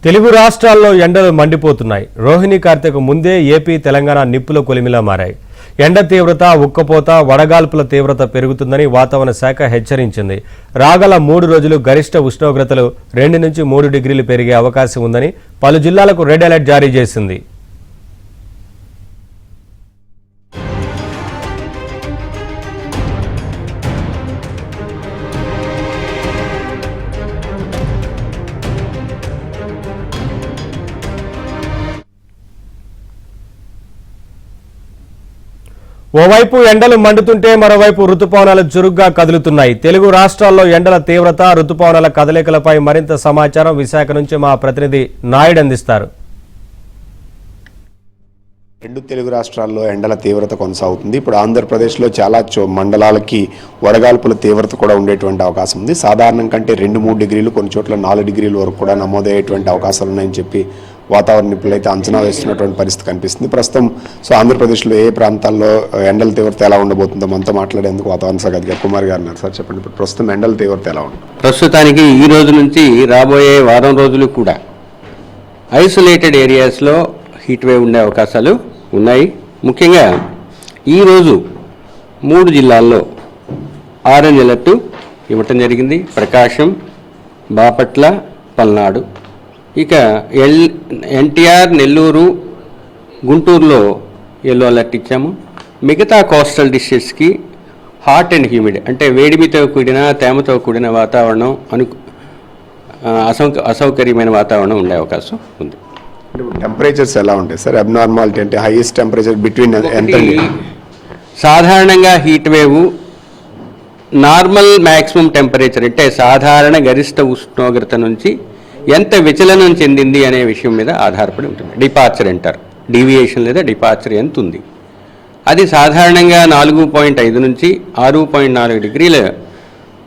తెలుగు రాష్ట్రాల్లో ఎండలు మండిపోతున్నాయి. రోహిణి కార్తెకు ముందే ఏపీ తెలంగాణ నిప్పుల కొలిమిలా మారాయి. ఎండ తీవ్రత, ఉక్కపోత, వడగాల్పుల తీవ్రత పెరుగుతుందని వాతావరణ శాఖ హెచ్చరించింది. రాగల 3 రోజులు గరిష్ట ఉష్ణోగ్రతలు 2 నుంచి 3 డిగ్రీలు పెరిగే అవకాశం ఉందని పలు జిల్లాలకు రెడ్ అలర్ట్ జారీ చేసింది. ఓవైపు ఎండలు మండుతుంటే మరోవైపు రుతుపవనాలు చురుగ్గా కదులుతున్నాయి. తెలుగు రాష్ట్రాల్లో ఎండల తీవ్రత, రుతుపవనాల కదలికలపై మరింత సమాచారం విశాఖ నుంచి మా ప్రతినిధి నాయుడు అందిస్తారు. రెండు తెలుగు రాష్ట్రాల్లో ఎండల తీవ్రత కొనసాగుతుంది. ఇప్పుడు ఆంధ్రప్రదేశ్లో చాలా మండలాలకి వడగాల్పుల తీవ్రత కూడా ఉండేటువంటి అవకాశం ఉంది. సాధారణం కంటే 2-3 డిగ్రీలు, కొన్ని చోట్ల 4 డిగ్రీల వరకు కూడా నమోదయ్యేటువంటి అవకాశాలు ఉన్నాయని చెప్పి వాతావరణ నిపుణులు అయితే అంచనా వేస్తున్నటువంటి పరిస్థితి కనిపిస్తుంది. ప్రస్తుతం ఆంధ్రప్రదేశ్లో ఏ ప్రాంతాల్లో ఎండల తీవ్రత ఎలా ఉండబోతుందో మనతో మాట్లాడేందుకు వాతావరణ శాఖ అధికారి కుమార్ గారు ఉన్నారు. సార్ చెప్పండి, ఇప్పుడు ప్రస్తుతం ఎండల తీవ్రత ఎలా ఉంది? ప్రస్తుతానికి ఈ రోజు నుంచి రాబోయే వారం రోజులు కూడా ఐసోలేటెడ్ ఏరియాస్లో హీట్ వేవ్ ఉండే అవకాశాలు ఉన్నాయి. ముఖ్యంగా ఈరోజు 3 జిల్లాల్లో ఆరెంజ్ అలర్ట్ ఇవ్వటం జరిగింది. ప్రకాశం, బాపట్ల, పల్నాడు. ఇక ఎన్టీఆర్, నెల్లూరు, గుంటూరులో ఎల్లో అలర్ట్ ఇచ్చాము. మిగతా కోస్టల్ డిస్ట్రిక్ట్స్కి హాట్ అండ్ హ్యూమిడ్ అంటే వేడిమితో కూడిన, తేమతో కూడిన వాతావరణం, అసౌకర్యమైన వాతావరణం ఉండే అవకాశం ఉంది. టెంపరేచర్స్ ఎలా ఉంటాయి సార్? అబ్నార్మాలిటీ అంటే హైయెస్ట్ టెంపరేచర్ బిట్వీన్ ఎంత? సాధారణంగా heat wave normal maximum temperature అంటే సాధారణ గరిష్ట ఉష్ణోగ్రత నుంచి ఎంత విచలనం చెందింది అనే విషయం మీద ఆధారపడి ఉంటుంది. డిపార్చర్ అంటారు. డీవియేషన్ లేదా డిపార్చర్ ఎంత ఉంది, అది సాధారణంగా 4.5 నుంచి 6.4 డిగ్రీల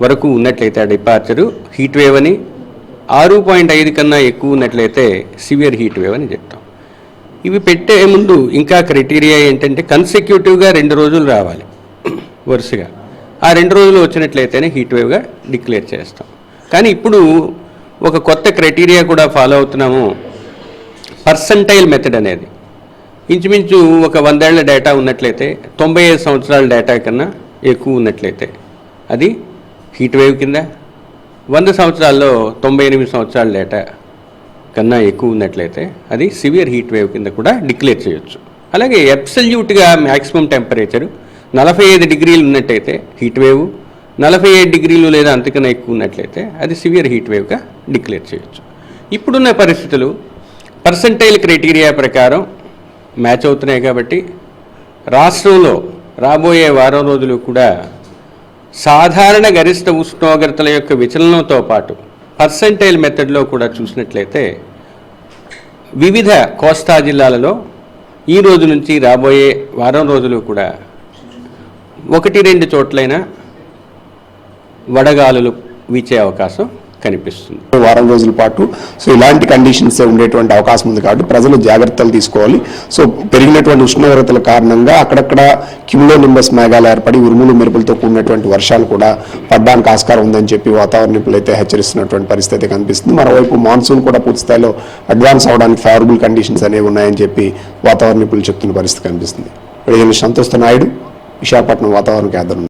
వరకు ఉన్నట్లయితే ఆ డిపార్చరు హీట్ వేవ్ అని, 6.5 కన్నా ఎక్కువ ఉన్నట్లయితే సివియర్ హీట్ వేవ్ అని చెప్తాం. ఇవి పెట్టే ముందు ఇంకా క్రైటీరియా ఏంటంటే కన్సెక్యూటివ్గా 2 రోజులు రావాలి వరుసగా. ఆ 2 రోజులు వచ్చినట్లయితేనే హీట్ వేవ్గా డిక్లేర్ చేస్తాం. కానీ ఇప్పుడు ఒక కొత్త క్రైటీరియా కూడా ఫాలో అవుతున్నాము. పర్సంటైల్ మెథడ్ అనేది ఇంచుమించు ఒక 100 ఏళ్ల డేటా ఉన్నట్లయితే, 95 సంవత్సరాల డేటా కన్నా ఎక్కువ ఉన్నట్లయితే అది హీట్ వేవ్ కింద, 100 సంవత్సరాల్లో 98 సంవత్సరాల డేటా కన్నా ఎక్కువ ఉన్నట్లయితే అది సివియర్ హీట్ వేవ్ కింద కూడా డిక్లేర్ చేయొచ్చు. అలాగే అబ్సల్యూట్గా మ్యాక్సిమం టెంపరేచరు 45 డిగ్రీలు ఉన్నట్టయితే హీట్ వేవ్, 47 డిగ్రీలు లేదా అంతకన్నా ఎక్కువ ఉన్నట్లయితే అది సివియర్ హీట్ వేవ్గా డిక్లేర్ చేయొచ్చు. ఇప్పుడున్న పరిస్థితులు పర్సంటైల్ క్రైటీరియా ప్రకారం మ్యాచ్ అవుతున్నాయి కాబట్టి రాష్ట్రంలో రాబోయే వారం రోజులు కూడా సాధారణ గరిష్ట ఉష్ణోగ్రతల యొక్క విచలనంతో పాటు పర్సంటైల్ మెథడ్లో కూడా చూసినట్లయితే వివిధ కోస్తా జిల్లాలలో ఈ రోజు నుంచి రాబోయే వారం రోజులు కూడా 1-2 చోట్లైనా వడగాలులు వీచే అవకాశం కనిపిస్తుంది. వారం రోజుల పాటు ఇలాంటి కండిషన్స్ ఉండేటువంటి అవకాశం ఉంది కాబట్టి ప్రజలు జాగ్రత్తలు తీసుకోవాలి. పెరిగినటువంటి ఉష్ణోగ్రతల కారణంగా అక్కడక్కడ క్యూములోనింబస్ మేఘాలు ఏర్పడి ఉరుములు మెరుపులతో కూడినటువంటి వర్షాలు కూడా పడడానికి ఆస్కారం ఉందని చెప్పి వాతావరణ నిపుణులు అయితే హెచ్చరిస్తున్నటువంటి పరిస్థితి కనిపిస్తుంది. మరోవైపు మాన్సూన్ కూడా పూర్తి స్థాయిలో అడ్వాన్స్ అవడానికి ఫేవరబుల్ కండిషన్స్ అనేవి ఉన్నాయని చెప్పి వాతావరణ నిపుణులు చెప్తున్న పరిస్థితి కనిపిస్తుంది. సంతోష్ నాయుడు, విశాఖపట్నం వాతావరణ కేంద్రం.